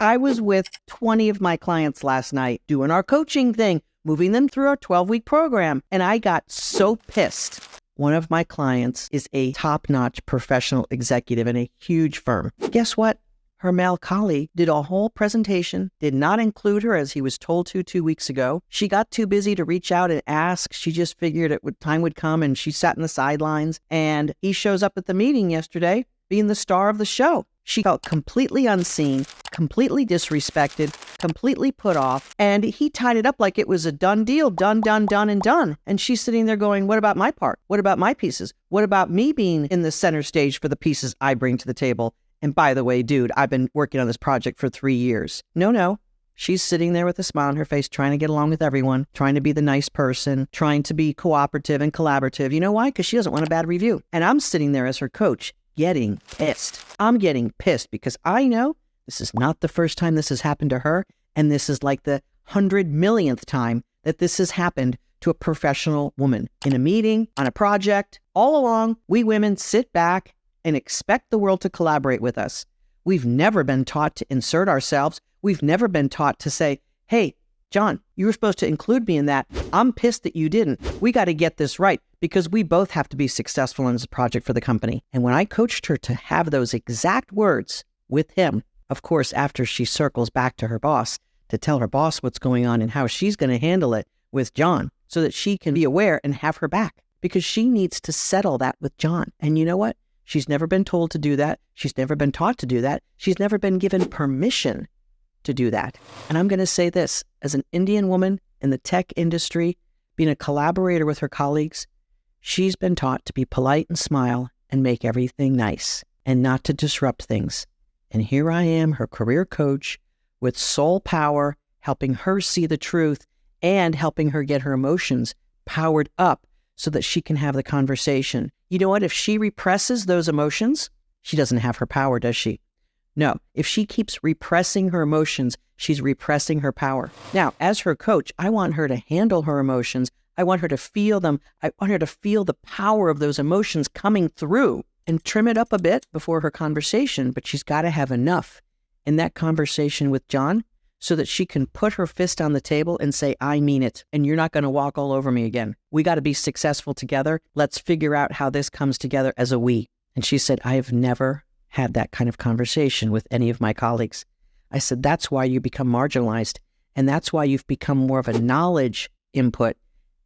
I was with 20 of my clients last night doing our coaching thing, moving them through our 12-week program, and I got so pissed. One of my clients is a top-notch professional executive in a huge firm. Guess what? Her male colleague did a whole presentation, did not include her as he was told to 2 weeks ago. She got too busy to reach out and ask. She just figured time would come, and she sat in the sidelines. And he shows up at the meeting yesterday being the star of the show. She felt completely unseen, completely disrespected, completely put off, and he tied it up like it was a done deal, done, and done. And she's sitting there going, what about my part? What about my pieces? What about me being in the center stage for the pieces I bring to the table? And by the way, dude, I've been working on this project for 3 years. No. She's sitting there with a smile on her face, trying to get along with everyone, trying to be the nice person, trying to be cooperative and collaborative. You know why? Because she doesn't want a bad review. And I'm sitting there as her coach, getting pissed. I'm getting pissed because I know this is not the first time this has happened to her. And this is like the 100 millionth time that this has happened to a professional woman in a meeting, on a project. All along, we women sit back and expect the world to collaborate with us. We've never been taught to insert ourselves. We've never been taught to say, hey, John, you were supposed to include me in that. I'm pissed that you didn't. We got to get this right because we both have to be successful in this project for the company. And when I coached her to have those exact words with him, of course, after she circles back to her boss to tell her boss what's going on and how she's going to handle it with John so that she can be aware and have her back because she needs to settle that with John. And you know what? She's never been told to do that. She's never been taught to do that. She's never been given permission to do that. And I'm going to say this, as an Indian woman in the tech industry, being a collaborator with her colleagues, she's been taught to be polite and smile and make everything nice and not to disrupt things. And here I am, her career coach, with soul power, helping her see the truth and helping her get her emotions powered up so that she can have the conversation. You know what? If she represses those emotions, she doesn't have her power, does she? No. If she keeps repressing her emotions, she's repressing her power. Now, as her coach, I want her to handle her emotions. I want her to feel them. I want her to feel the power of those emotions coming through and trim it up a bit before her conversation. But she's got to have enough in that conversation with John so that she can put her fist on the table and say, I mean it, and you're not going to walk all over me again. We got to be successful together. Let's figure out how this comes together as a we. And she said, I have never had that kind of conversation with any of my colleagues. I said, that's why you become marginalized, and that's why you've become more of a knowledge input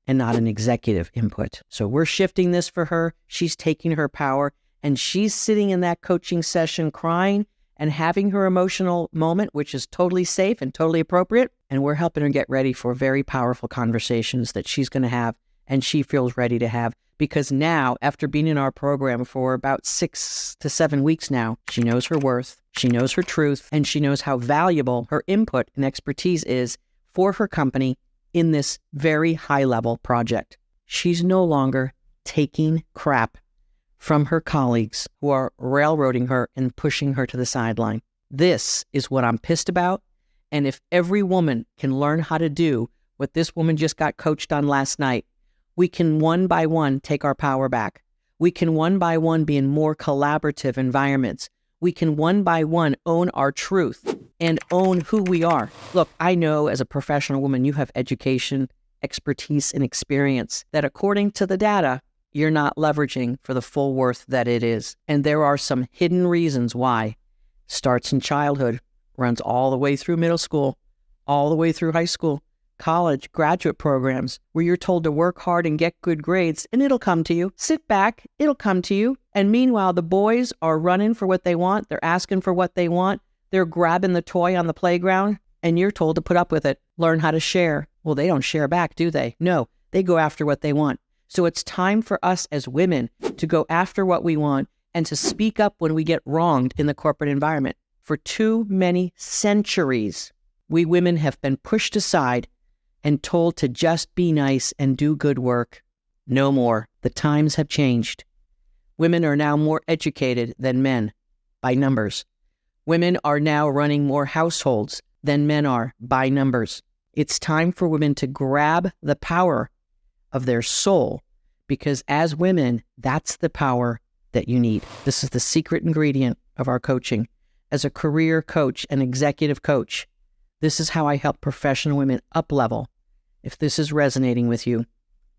and not an executive input. So we're shifting this for her. She's taking her power, and she's sitting in that coaching session crying and having her emotional moment, which is totally safe and totally appropriate. And we're helping her get ready for very powerful conversations that she's going to have and she feels ready to have. Because now, after being in our program for about 6 to 7 weeks now, she knows her worth, she knows her truth, and she knows how valuable her input and expertise is for her company in this very high-level project. She's no longer taking crap from her colleagues who are railroading her and pushing her to the sideline. This is what I'm pissed about. And if every woman can learn how to do what this woman just got coached on last night, we can one by one take our power back. We can one by one be in more collaborative environments. We can one by one own our truth and own who we are. Look, I know as a professional woman, you have education, expertise, and experience that according to the data, you're not leveraging for the full worth that it is. And there are some hidden reasons why. Starts in childhood, runs all the way through middle school, all the way through high school, college, graduate programs, where you're told to work hard and get good grades, and it'll come to you. Sit back, it'll come to you. And meanwhile, the boys are running for what they want. They're asking for what they want. They're grabbing the toy on the playground, and you're told to put up with it. Learn how to share. Well, they don't share back, do they? No, they go after what they want. So it's time for us as women to go after what we want and to speak up when we get wronged in the corporate environment. For too many centuries, we women have been pushed aside and told to just be nice and do good work. No more. The times have changed. Women are now more educated than men by numbers. Women are now running more households than men are by numbers. It's time for women to grab the power of their soul, because as women, that's the power that you need. This is the secret ingredient of our coaching. as a career coach and executive coach. This is how I help professional women up-level. If this is resonating with you,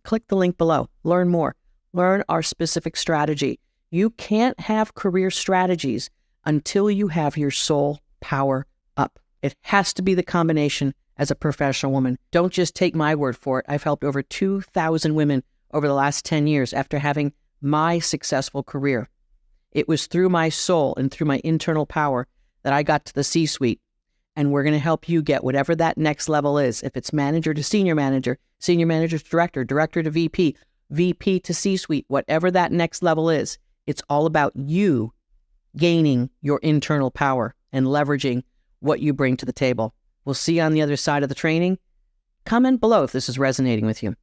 click the link below. Learn more. Learn our specific strategy. You can't have career strategies until you have your soul power up. It has to be the combination as a professional woman. Don't just take my word for it. I've helped over 2,000 women over the last 10 years after having my successful career. It was through my soul and through my internal power that I got to the C-suite. And we're going to help you get whatever that next level is. If it's manager to senior manager to director, director to VP, VP to C-suite, whatever that next level is, it's all about you gaining your internal power and leveraging what you bring to the table. We'll see you on the other side of the training. Comment below if this is resonating with you.